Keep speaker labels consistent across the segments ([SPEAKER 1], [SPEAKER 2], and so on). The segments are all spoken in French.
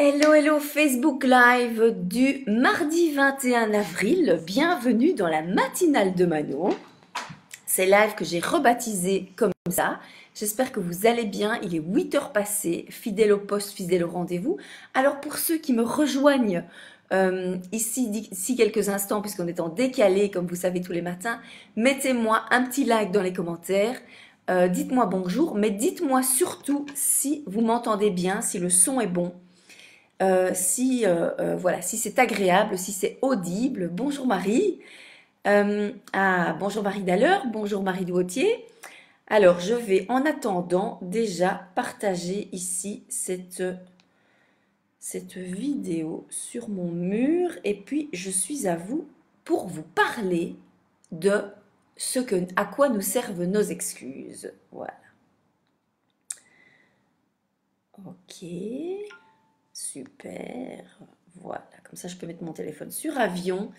[SPEAKER 1] Hello, hello Facebook Live du mardi 21 avril. Bienvenue dans la matinale de Manon. C'est live que j'ai rebaptisé comme ça. J'espère que vous allez bien. Il est 8 heures passées, fidèle au poste, fidèle au rendez-vous. Alors pour ceux qui me rejoignent ici quelques instants, puisqu'on est en décalé, comme vous savez tous les matins, mettez-moi un petit like dans les commentaires. Dites-moi bonjour, mais dites-moi surtout si vous m'entendez bien, si le son est bon. Voilà, si c'est agréable, si c'est audible. Bonjour Marie. Bonjour Marie Dalleur, bonjour Marie Douautier. Alors, je vais en attendant déjà partager ici cette vidéo sur mon mur. Et puis, je suis à vous pour vous parler de à quoi nous servent nos excuses. Voilà. Ok. Super, voilà, comme ça je peux mettre mon téléphone sur avion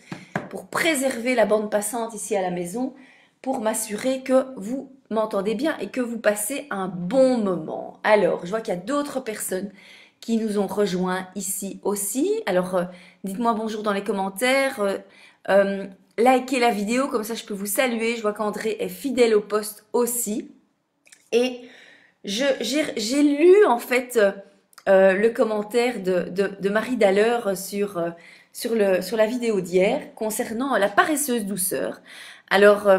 [SPEAKER 1] pour préserver la bande passante ici à la maison, pour m'assurer que vous m'entendez bien et que vous passez un bon moment. Alors, je vois qu'il y a d'autres personnes qui nous ont rejoints ici aussi. Alors, dites-moi bonjour dans les commentaires, likez la vidéo, comme ça je peux vous saluer. Je vois qu'André est fidèle au poste aussi. Et j'ai lu en fait le commentaire de Marie Dalleur sur la vidéo d'hier concernant la paresseuse douceur. Alors,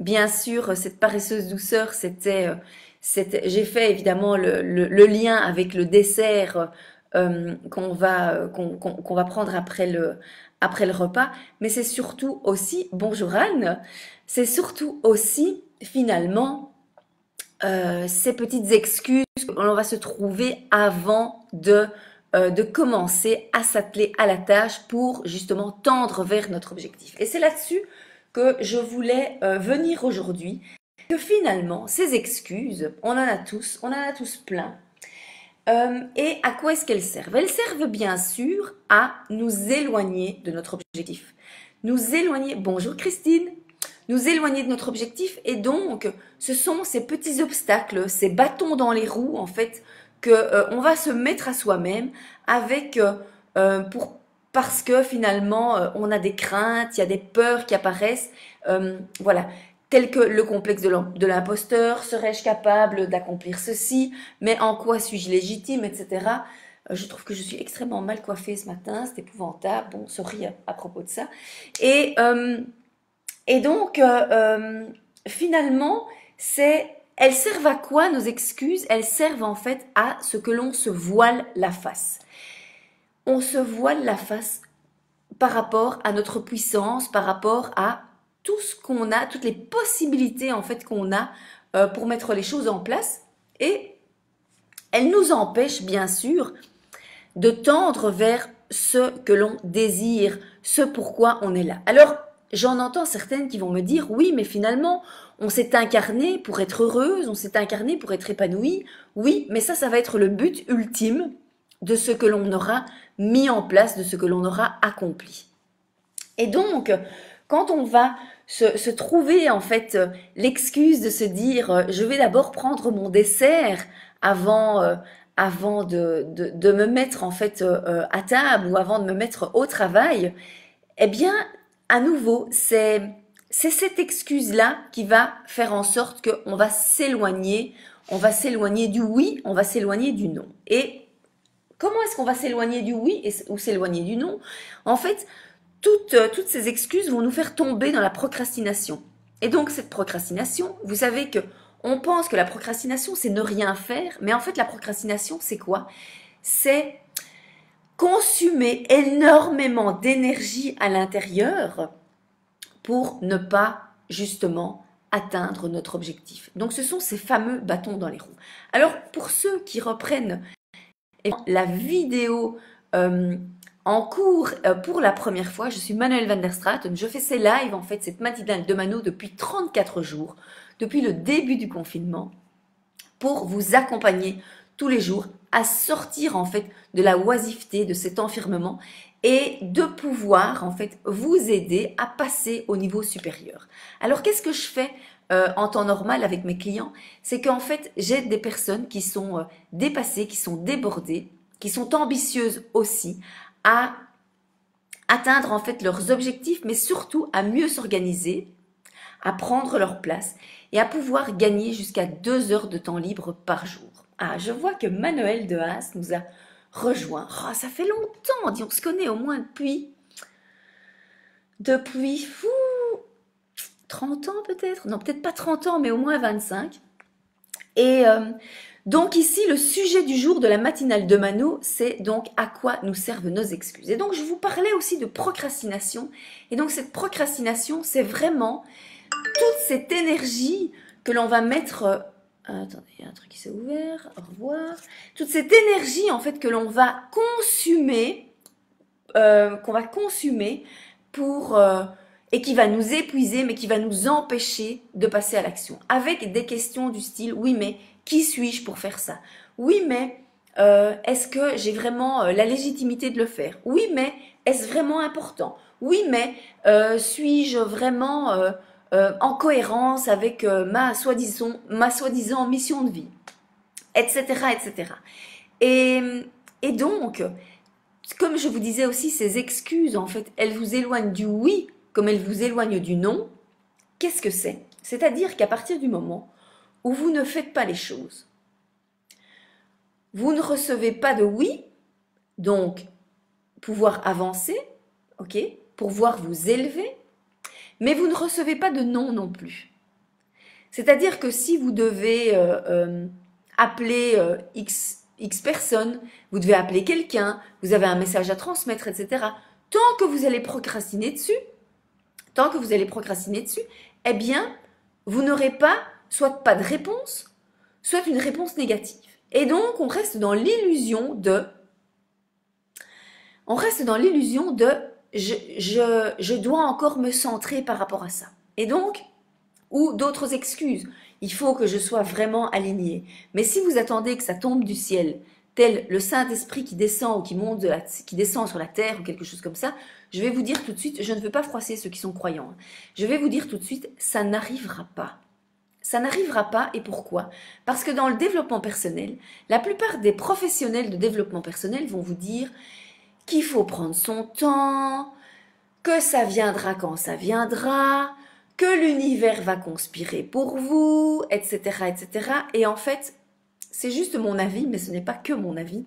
[SPEAKER 1] bien sûr, cette paresseuse douceur, j'ai fait évidemment le lien avec le dessert qu'on va prendre après le repas, mais c'est surtout aussi, bonjour Anne, c'est surtout aussi finalement ces petites excuses qu'on va se trouver avant de commencer à s'atteler à la tâche pour justement tendre vers notre objectif. Et c'est là-dessus que je voulais venir aujourd'hui, que finalement, ces excuses, on en a tous plein. Et à quoi est-ce qu'elles servent? Elles servent bien sûr à nous éloigner de notre objectif. Nous éloigner, bonjour Christine, nous éloigner de notre objectif, et donc ce sont ces petits obstacles, ces bâtons dans les roues en fait que on va se mettre à soi-même parce que finalement on a des craintes, il y a des peurs qui apparaissent, voilà, telles que le complexe de l'imposteur. Serais-je capable d'accomplir ceci? Mais en quoi suis-je légitime, etc. Je trouve que je suis extrêmement mal coiffée ce matin, c'est épouvantable. Bon, sorry à propos de ça. Et donc, finalement, elles servent à quoi nos excuses? Elles servent en fait à ce que l'on se voile la face. On se voile la face par rapport à notre puissance, par rapport à tout ce qu'on a, toutes les possibilités en fait qu'on a pour mettre les choses en place. Et elles nous empêchent bien sûr de tendre vers ce que l'on désire, ce pourquoi on est là. Alors, j'en entends certaines qui vont me dire, oui, mais finalement, on s'est incarné pour être heureuse, on s'est incarné pour être épanoui. Oui, mais ça va être le but ultime de ce que l'on aura mis en place, de ce que l'on aura accompli. Et donc, quand on va se trouver en fait l'excuse de se dire, je vais d'abord prendre mon dessert avant de me mettre en fait à table ou avant de me mettre au travail, eh bien, à nouveau, c'est cette excuse-là qui va faire en sorte qu'on va s'éloigner du oui, on va s'éloigner du non. Et comment est-ce qu'on va s'éloigner du oui ou s'éloigner du non? En fait, toutes ces excuses vont nous faire tomber dans la procrastination. Et donc, cette procrastination, vous savez que on pense que la procrastination, c'est ne rien faire, mais en fait, la procrastination, c'est quoi? C'est consumer énormément d'énergie à l'intérieur pour ne pas, justement, atteindre notre objectif. Donc, ce sont ces fameux bâtons dans les roues. Alors, pour ceux qui reprennent la vidéo en cours pour la première fois, je suis Manuelle van der Straten. Je fais ces lives, en fait, cette matinale de Mano depuis 34 jours, depuis le début du confinement, pour vous accompagner tous les jours à sortir, en fait, de la oisiveté, de cet enfermement, et de pouvoir, en fait, vous aider à passer au niveau supérieur. Alors, qu'est-ce que je fais en temps normal avec mes clients? C'est qu'en fait, j'ai des personnes qui sont dépassées, qui sont débordées, qui sont ambitieuses aussi, à atteindre en fait leurs objectifs, mais surtout à mieux s'organiser, à prendre leur place et à pouvoir gagner jusqu'à 2 heures de temps libre par jour. Ah, je vois que Manuel de Haas nous a rejoint. Oh, ça fait longtemps, on dit, on se connaît au moins depuis fou, 30 ans peut-être. Non, peut-être pas 30 ans, mais au moins 25. Et donc ici, le sujet du jour de la matinale de Mano, c'est donc à quoi nous servent nos excuses. Et donc je vous parlais aussi de procrastination. Et donc cette procrastination, c'est vraiment toute cette énergie que l'on va mettre... attendez, il y a un truc qui s'est ouvert, au revoir. Toute cette énergie en fait que l'on va consumer, pour... et qui va nous épuiser, mais qui va nous empêcher de passer à l'action. Avec des questions du style, oui, mais qui suis-je pour faire ça? Oui, mais est-ce que j'ai vraiment la légitimité de le faire? Oui, mais est-ce vraiment important? Oui, mais suis-je vraiment en cohérence avec ma soi-disant mission de vie? Etc., etc. Et donc, comme je vous disais aussi, ces excuses, en fait, elles vous éloignent du oui comme elles vous éloignent du non. Qu'est-ce que c'est? C'est-à-dire qu'à partir du moment où vous ne faites pas les choses, vous ne recevez pas de oui, donc pouvoir avancer, ok, pouvoir vous élever, mais vous ne recevez pas de non non plus. C'est-à-dire que si vous devez appeler X personnes, vous devez appeler quelqu'un, vous avez un message à transmettre, etc. Tant que vous allez procrastiner dessus, eh bien, vous n'aurez pas, soit pas de réponse, soit une réponse négative. Et donc, on reste dans l'illusion de je dois encore me centrer par rapport à ça. Et donc, ou d'autres excuses. Il faut que je sois vraiment alignée. Mais si vous attendez que ça tombe du ciel, tel le Saint-Esprit qui descend ou qui descend sur la terre ou quelque chose comme ça, je vais vous dire tout de suite, je ne veux pas froisser ceux qui sont croyants. Je vais vous dire tout de suite, ça n'arrivera pas. Ça n'arrivera pas et pourquoi? Parce que dans le développement personnel, la plupart des professionnels de développement personnel vont vous dire qu'il faut prendre son temps, que ça viendra quand ça viendra, que l'univers va conspirer pour vous, etc., etc. Et en fait, c'est juste mon avis, mais ce n'est pas que mon avis.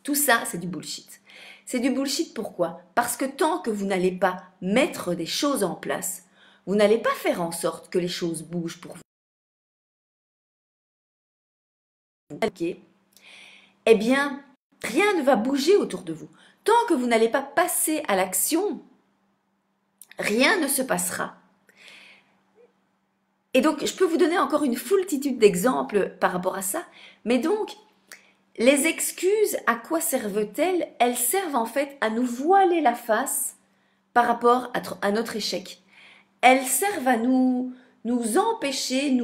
[SPEAKER 1] Tout ça, c'est du bullshit. C'est du bullshit pourquoi? Parce que tant que vous n'allez pas mettre des choses en place, vous n'allez pas faire en sorte que les choses bougent pour vous. Eh bien, rien ne va bouger autour de vous. Tant que vous n'allez pas passer à l'action, rien ne se passera. Et donc, je peux vous donner encore une foultitude d'exemples par rapport à ça. Mais donc, les excuses, à quoi servent-elles? Elles servent en fait à nous voiler la face par rapport à notre échec. Elles servent à nous empêcher,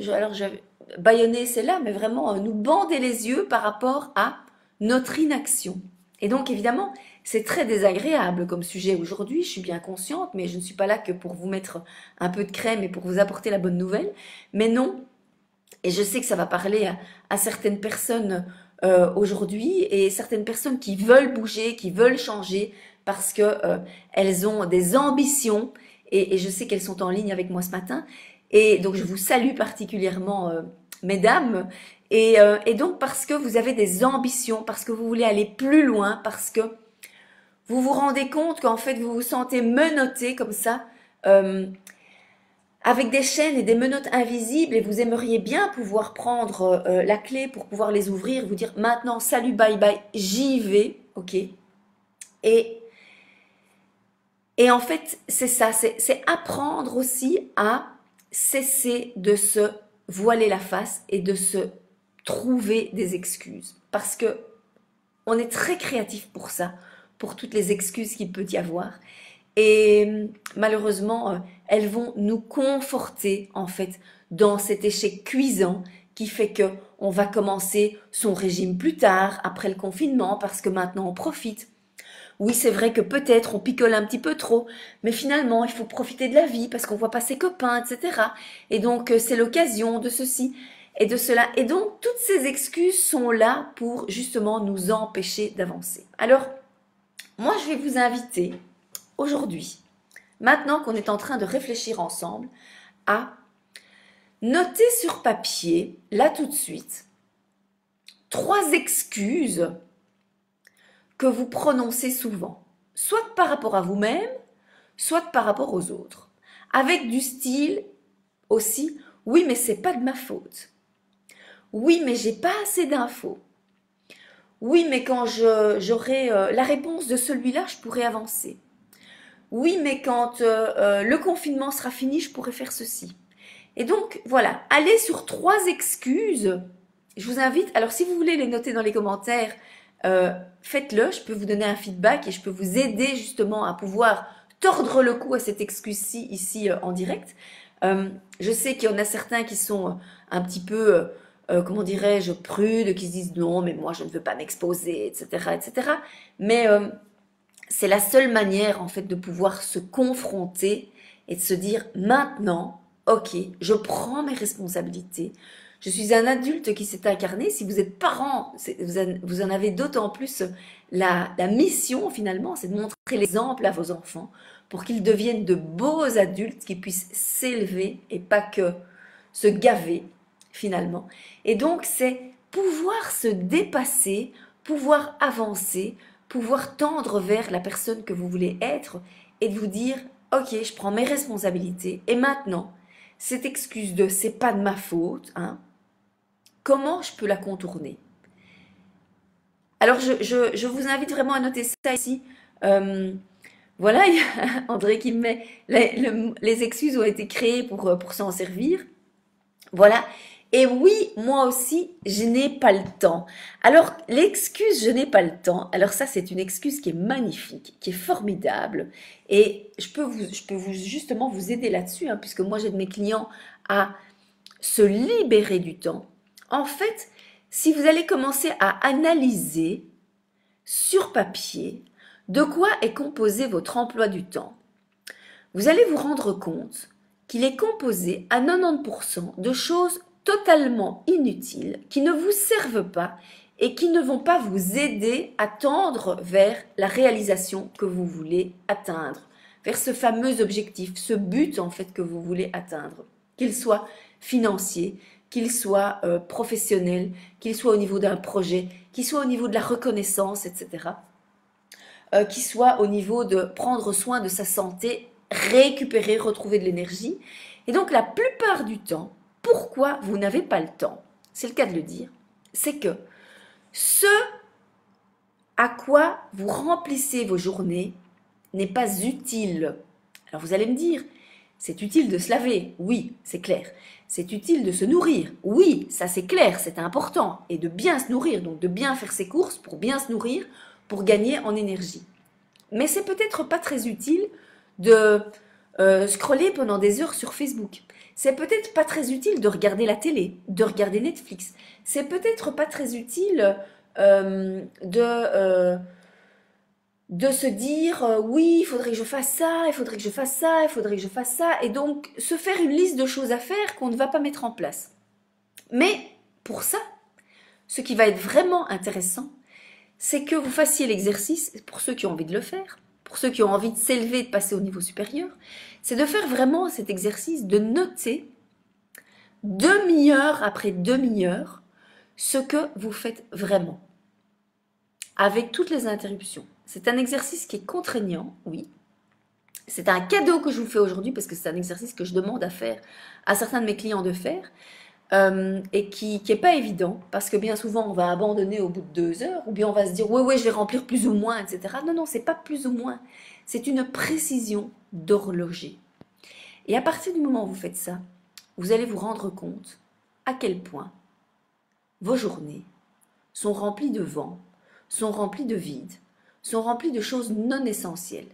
[SPEAKER 1] alors j'avais bâillonné celle-là, mais vraiment nous bander les yeux par rapport à notre inaction. Et donc, évidemment, c'est très désagréable comme sujet aujourd'hui, je suis bien consciente, mais je ne suis pas là que pour vous mettre un peu de crème et pour vous apporter la bonne nouvelle. Mais non, et je sais que ça va parler à certaines personnes aujourd'hui et certaines personnes qui veulent bouger, qui veulent changer parce que elles ont des ambitions et je sais qu'elles sont en ligne avec moi ce matin. Et donc, je vous salue particulièrement, mesdames. Et donc, parce que vous avez des ambitions, parce que vous voulez aller plus loin, parce que vous vous rendez compte qu'en fait, vous vous sentez menotté comme ça, avec des chaînes et des menottes invisibles et vous aimeriez bien pouvoir prendre la clé pour pouvoir les ouvrir, vous dire maintenant, salut, bye bye, j'y vais, ok? Et en fait, c'est ça, c'est apprendre aussi à cesser de se voiler la face et de se trouver des excuses. Parce que on est très créatif pour ça, pour toutes les excuses qu'il peut y avoir. Et malheureusement, elles vont nous conforter en fait dans cet échec cuisant qui fait que on va commencer son régime plus tard, après le confinement, parce que maintenant on profite. Oui, c'est vrai que peut-être on picole un petit peu trop, mais finalement il faut profiter de la vie parce qu'on voit pas ses copains, etc. Et donc c'est l'occasion de ceci. et de cela. Et donc, toutes ces excuses sont là pour justement nous empêcher d'avancer. Alors, moi, je vais vous inviter aujourd'hui, maintenant qu'on est en train de réfléchir ensemble, à noter sur papier, là tout de suite, 3 excuses que vous prononcez souvent, soit par rapport à vous-même, soit par rapport aux autres, avec du style aussi, oui mais c'est pas de ma faute, oui mais j'ai pas assez d'infos, oui mais quand j'aurai la réponse de celui-là, je pourrai avancer, oui mais quand le confinement sera fini, je pourrai faire ceci. Et donc voilà, allez sur 3 excuses. Je vous invite, alors si vous voulez les noter dans les commentaires, faites-le, je peux vous donner un feedback et je peux vous aider justement à pouvoir tordre le cou à cette excuse-ci ici en direct. Je sais qu'il y en a certains qui sont un petit peu, comment dirais-je, prudes, qui se disent non, mais moi je ne veux pas m'exposer, etc., etc. Mais c'est la seule manière en fait de pouvoir se confronter et de se dire maintenant, ok, je prends mes responsabilités. Je suis un adulte qui s'est incarné. Si vous êtes parent, vous en avez d'autant plus la mission finalement, c'est de montrer l'exemple à vos enfants pour qu'ils deviennent de beaux adultes qui puissent s'élever et pas que se gaver finalement. Et donc c'est pouvoir se dépasser, pouvoir avancer, pouvoir tendre vers la personne que vous voulez être et de vous dire ok, je prends mes responsabilités et maintenant cette excuse de c'est pas de ma faute, hein, comment je peux la contourner? Alors je vous invite vraiment à noter ça ici. Voilà, il y a André qui me met les excuses ont été créées pour s'en servir. Voilà. Et oui, moi aussi, je n'ai pas le temps. Alors, l'excuse je n'ai pas le temps, alors ça, c'est une excuse qui est magnifique, qui est formidable. Et je peux vous justement vous aider là-dessus, hein, puisque moi, j'aide mes clients à se libérer du temps. En fait, si vous allez commencer à analyser sur papier de quoi est composé votre emploi du temps, vous allez vous rendre compte qu'il est composé à 90% de choses totalement inutiles, qui ne vous servent pas et qui ne vont pas vous aider à tendre vers la réalisation que vous voulez atteindre, vers ce fameux objectif, ce but en fait que vous voulez atteindre, qu'il soit financier, qu'il soit professionnel, qu'il soit au niveau d'un projet, qu'il soit au niveau de la reconnaissance, etc. Qu'il soit au niveau de prendre soin de sa santé, récupérer, retrouver de l'énergie. Et donc la plupart du temps, pourquoi vous n'avez pas le temps, c'est le cas de le dire, c'est que ce à quoi vous remplissez vos journées n'est pas utile. Alors vous allez me dire, c'est utile de se laver, oui, c'est clair. C'est utile de se nourrir, oui, ça c'est clair, c'est important. Et de bien se nourrir, donc de bien faire ses courses pour bien se nourrir, pour gagner en énergie. Mais c'est peut-être pas très utile de scroller pendant des heures sur Facebook. C'est peut-être pas très utile de regarder la télé, de regarder Netflix. C'est peut-être pas très utile de se dire oui, il faudrait que je fasse ça, il faudrait que je fasse ça, il faudrait que je fasse ça, et donc se faire une liste de choses à faire qu'on ne va pas mettre en place. Mais pour ça, ce qui va être vraiment intéressant, c'est que vous fassiez l'exercice, pour ceux qui ont envie de le faire, pour ceux qui ont envie de s'élever, de passer au niveau supérieur, c'est de faire vraiment cet exercice, de noter demi-heure après demi-heure ce que vous faites vraiment, avec toutes les interruptions. C'est un exercice qui est contraignant, oui. C'est un cadeau que je vous fais aujourd'hui parce que c'est un exercice que je demande à faire à certains de mes clients de faire. Et qui n'est pas évident, parce que bien souvent on va abandonner au bout de 2 heures, ou bien on va se dire ouais je vais remplir plus ou moins, etc. Non, non, c'est pas plus ou moins, c'est une précision d'horloger. Et à partir du moment où vous faites ça, vous allez vous rendre compte à quel point vos journées sont remplies de vent, sont remplies de vide, sont remplies de choses non essentielles,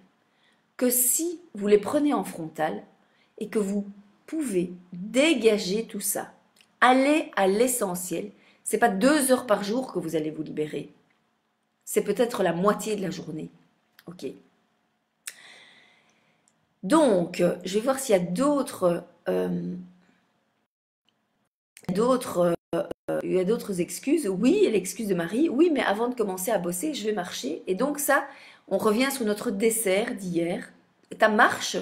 [SPEAKER 1] que si vous les prenez en frontal et que vous pouvez dégager tout ça, allez à l'essentiel. C'est pas 2 heures par jour que vous allez vous libérer. C'est peut-être la moitié de la journée. Ok. Donc, je vais voir s'il y a d'autres D'autres, il y a d'autres excuses. Oui, l'excuse de Marie. Oui, mais avant de commencer à bosser, je vais marcher. Et donc ça, on revient sur notre dessert d'hier. Ta marche,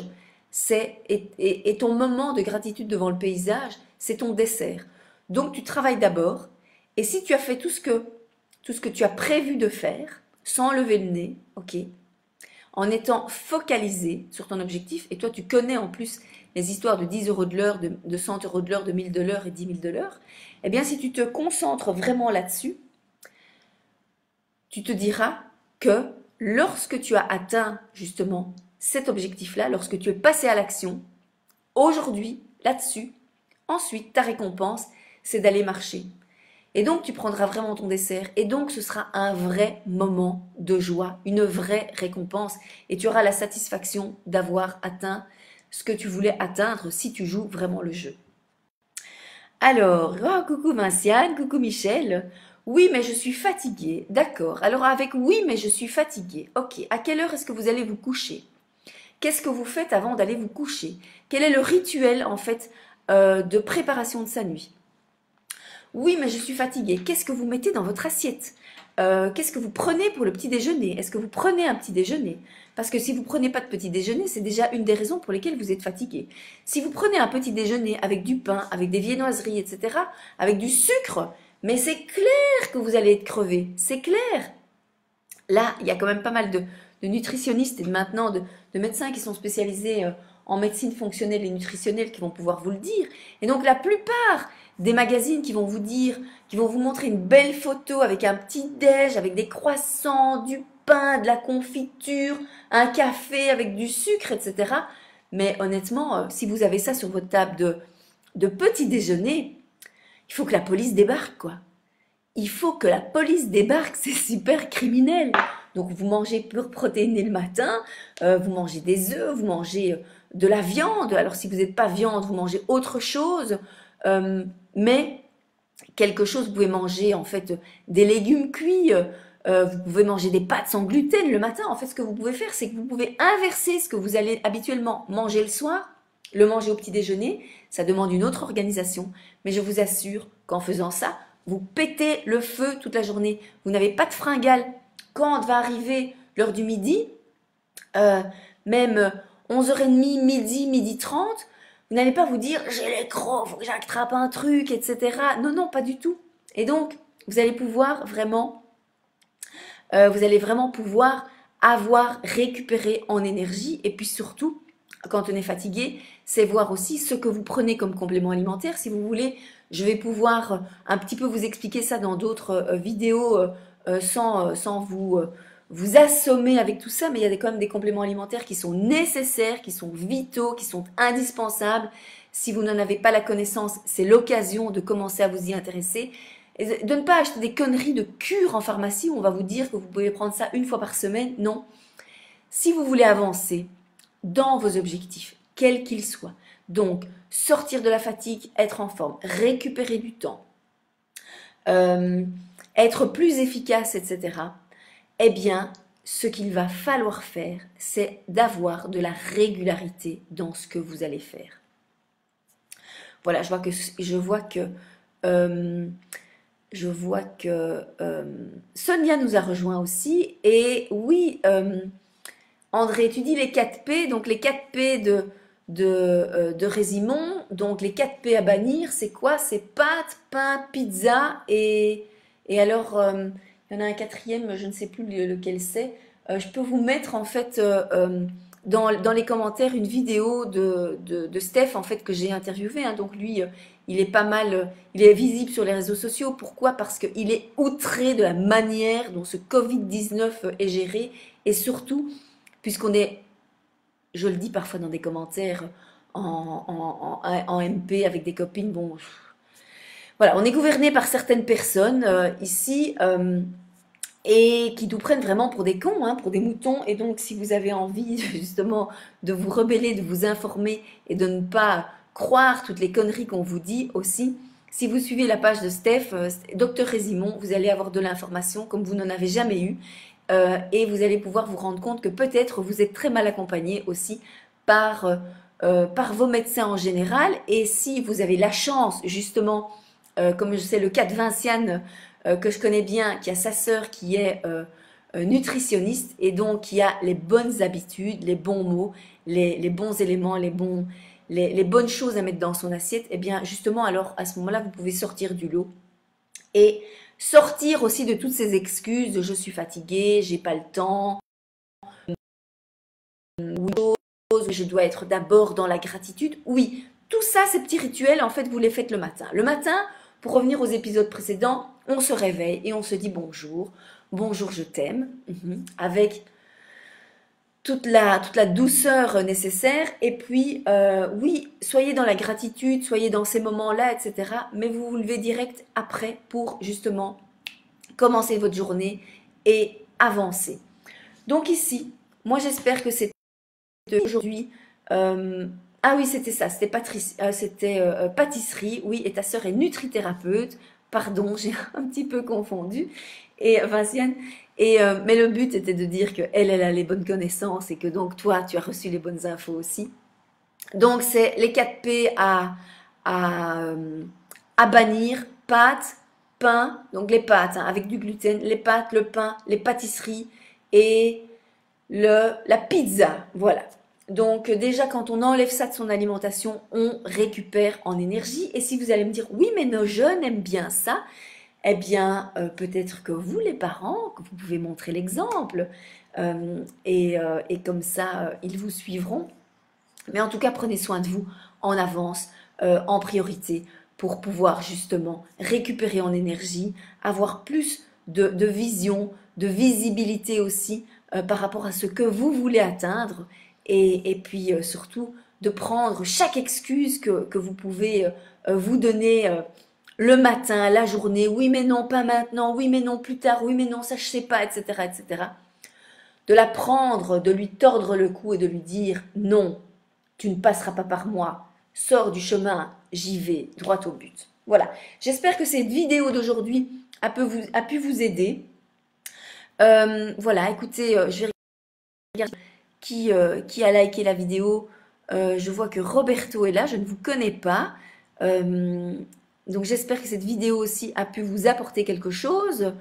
[SPEAKER 1] et ton moment de gratitude devant le paysage, c'est ton dessert. Donc tu travailles d'abord. Et si tu as fait tout ce que tu as prévu de faire, sans lever le nez, ok, en étant focalisé sur ton objectif, et toi tu connais en plus les histoires de 10 euros de l'heure, de 100 euros de l'heure, de 1000 de l'heure et 10 000 de l'heure, eh bien si tu te concentres vraiment là-dessus, tu te diras que lorsque tu as atteint justement cet objectif-là, lorsque tu es passé à l'action, aujourd'hui, là-dessus, ensuite ta récompense, c'est d'aller marcher. Et donc, tu prendras vraiment ton dessert. Et donc, ce sera un vrai moment de joie, une vraie récompense. Et tu auras la satisfaction d'avoir atteint ce que tu voulais atteindre si tu joues vraiment le jeu. Alors, oh, coucou Vinciane, coucou Michel. Oui, mais je suis fatiguée. D'accord. Alors, avec oui, mais je suis fatiguée. Ok. À quelle heure est-ce que vous allez vous coucher? Qu'est-ce que vous faites avant d'aller vous coucher? Quel est le rituel, en fait, de préparation de sa nuit? Oui, mais je suis fatiguée. Qu'est-ce que vous mettez dans votre assiette? Qu'est-ce que vous prenez pour le petit déjeuner? Est-ce que vous prenez un petit déjeuner? Parce que si vous prenez pas de petit déjeuner, c'est déjà une des raisons pour lesquelles vous êtes fatigué. Si vous prenez un petit déjeuner avec du pain, avec des viennoiseries, etc., avec du sucre, mais c'est clair que vous allez être crevé. C'est clair. Là, il y a quand même pas mal de nutritionnistes et maintenant de médecins qui sont spécialisés en médecine fonctionnelle et nutritionnelle qui vont pouvoir vous le dire. Et donc la plupart des magazines qui vont vous dire, qui vont vous montrer une belle photo avec un petit déj, avec des croissants, du pain, de la confiture, un café avec du sucre, etc. Mais honnêtement, si vous avez ça sur votre table de petit déjeuner, il faut que la police débarque, quoi. Il faut que la police débarque, c'est super criminel. Donc vous mangez pur protéiné le matin, vous mangez des œufs, vous mangez de la viande. Alors si vous n'êtes pas viande, vous mangez autre chose. Mais quelque chose, vous pouvez manger en fait des légumes cuits, vous pouvez manger des pâtes sans gluten le matin. En fait, ce que vous pouvez faire, c'est que vous pouvez inverser ce que vous allez habituellement manger le soir, le manger au petit déjeuner. Ça demande une autre organisation, mais je vous assure qu'en faisant ça, vous pétez le feu toute la journée. Vous n'avez pas de fringale. Quand va arriver l'heure du midi, même 11h30, midi, midi 30, vous n'allez pas vous dire j'ai les crocs, faut que j'attrape un truc, etc. Non, non, pas du tout. Et donc, vous allez pouvoir vraiment, vous allez vraiment pouvoir avoir récupéré en énergie. Et puis surtout, quand on est fatigué, c'est voir aussi ce que vous prenez comme complément alimentaire. Si vous voulez, je vais pouvoir un petit peu vous expliquer ça dans d'autres vidéos sans vous assommer avec tout ça, mais il y a quand même des compléments alimentaires qui sont nécessaires, qui sont vitaux, qui sont indispensables. Si vous n'en avez pas la connaissance, c'est l'occasion de commencer à vous y intéresser. Et de ne pas acheter des conneries de cure en pharmacie où on va vous dire que vous pouvez prendre ça une fois par semaine. Non. Si vous voulez avancer dans vos objectifs, quels qu'ils soient, donc sortir de la fatigue, être en forme, récupérer du temps, être plus efficace, etc., eh bien, ce qu'il va falloir faire, c'est d'avoir de la régularité dans ce que vous allez faire. Voilà, je vois que Sonia nous a rejoint aussi. Et oui, André, tu dis les 4 P, donc les 4 P de Résimon, donc les 4 P à bannir, c'est quoi? C'est pâtes, pain, pizza et alors, il y en a un quatrième, je ne sais plus lequel c'est. Je peux vous mettre en fait dans les commentaires une vidéo de Steph en fait que j'ai interviewé. Hein. Donc lui, il est pas mal, il est visible sur les réseaux sociaux. Pourquoi? Parce qu'il est outré de la manière dont ce Covid-19 est géré et surtout puisqu'on est, je le dis parfois dans des commentaires en MP avec des copines, bon, voilà, on est gouverné par certaines personnes ici et qui nous prennent vraiment pour des cons, hein, pour des moutons. Et donc, si vous avez envie justement de vous rebeller, de vous informer et de ne pas croire toutes les conneries qu'on vous dit aussi, si vous suivez la page de Steph, Dr Résimon, vous allez avoir de l'information comme vous n'en avez jamais eu. Et vous allez pouvoir vous rendre compte que peut-être vous êtes très mal accompagné aussi par vos médecins en général. Et si vous avez la chance justement comme je sais le cas de Vinciane, que je connais bien, qui a sa sœur qui est nutritionniste et donc qui a les bonnes habitudes, les bons mots, les bons éléments, les bonnes choses à mettre dans son assiette, et bien justement alors à ce moment-là vous pouvez sortir du lot et sortir aussi de toutes ces excuses de je suis fatiguée, j'ai pas le temps, ou je dois être d'abord dans la gratitude. Oui, tout ça, ces petits rituels, en fait, vous les faites le matin. Le matin, pour revenir aux épisodes précédents, on se réveille et on se dit bonjour, bonjour, je t'aime, avec toute la douceur nécessaire. Et puis, oui, soyez dans la gratitude, soyez dans ces moments-là, etc. Mais vous vous levez direct après pour justement commencer votre journée et avancer. Donc ici, moi j'espère que c'est aujourd'hui. Ah oui, c'était ça, c'était pâtisserie, oui, et ta sœur est nutrithérapeute. Pardon, j'ai un petit peu confondu. Et Vinciane, mais le but était de dire que elle a les bonnes connaissances et que donc toi, tu as reçu les bonnes infos aussi. Donc c'est les 4 P à bannir, pâtes, pain, donc les pâtes hein, avec du gluten, les pâtes, le pain, les pâtisseries et la pizza, voilà. Donc déjà quand on enlève ça de son alimentation, on récupère en énergie. Et si vous allez me dire, oui mais nos jeunes aiment bien ça, eh bien peut-être que vous les parents, que vous pouvez montrer l'exemple et comme ça ils vous suivront. Mais en tout cas prenez soin de vous en avance, en priorité pour pouvoir justement récupérer en énergie, avoir plus de vision, de visibilité aussi par rapport à ce que vous voulez atteindre et puis surtout de prendre chaque excuse que vous pouvez vous donner le matin, la journée, oui mais non, pas maintenant, oui mais non, plus tard, oui mais non, ça je sais pas, etc., etc. De la prendre, de lui tordre le cou et de lui dire non, tu ne passeras pas par moi, sors du chemin, j'y vais, droit au but. Voilà, j'espère que cette vidéo d'aujourd'hui a pu vous aider. Voilà, écoutez, je vais regarder qui a liké la vidéo. Je vois que Roberto est là, je ne vous connais pas. Donc j'espère que cette vidéo aussi a pu vous apporter quelque chose.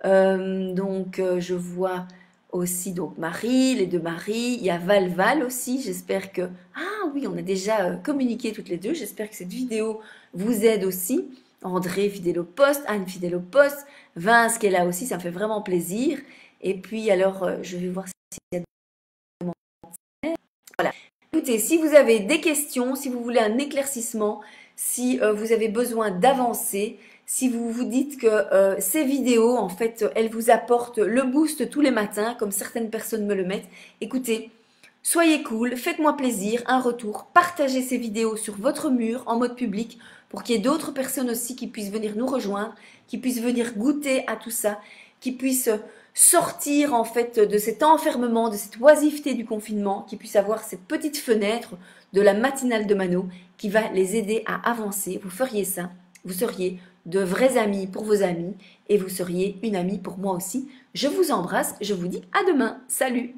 [SPEAKER 1] Je vois aussi donc Marie, les deux Marie, il y a Val aussi, j'espère que... Ah oui, on a déjà communiqué toutes les deux, j'espère que cette vidéo vous aide aussi. André fidèle au poste, Anne fidèle au poste, Vince qui est là aussi, ça me fait vraiment plaisir. Et puis alors, je vais voir s'il y a des commentaires. Voilà. Écoutez, si vous avez des questions, si vous voulez un éclaircissement, si vous avez besoin d'avancer, si vous vous dites que ces vidéos, en fait, elles vous apportent le boost tous les matins, comme certaines personnes me le mettent, écoutez, soyez cool, faites-moi plaisir, un retour, partagez ces vidéos sur votre mur en mode public pour qu'il y ait d'autres personnes aussi qui puissent venir nous rejoindre, qui puissent venir goûter à tout ça, qui puissent sortir en fait de cet enfermement, de cette oisiveté du confinement, qui puissent avoir cette petite fenêtre de la matinale de Mano qui va les aider à avancer. Vous feriez ça, vous seriez de vrais amis pour vos amis et vous seriez une amie pour moi aussi. Je vous embrasse, je vous dis à demain. Salut!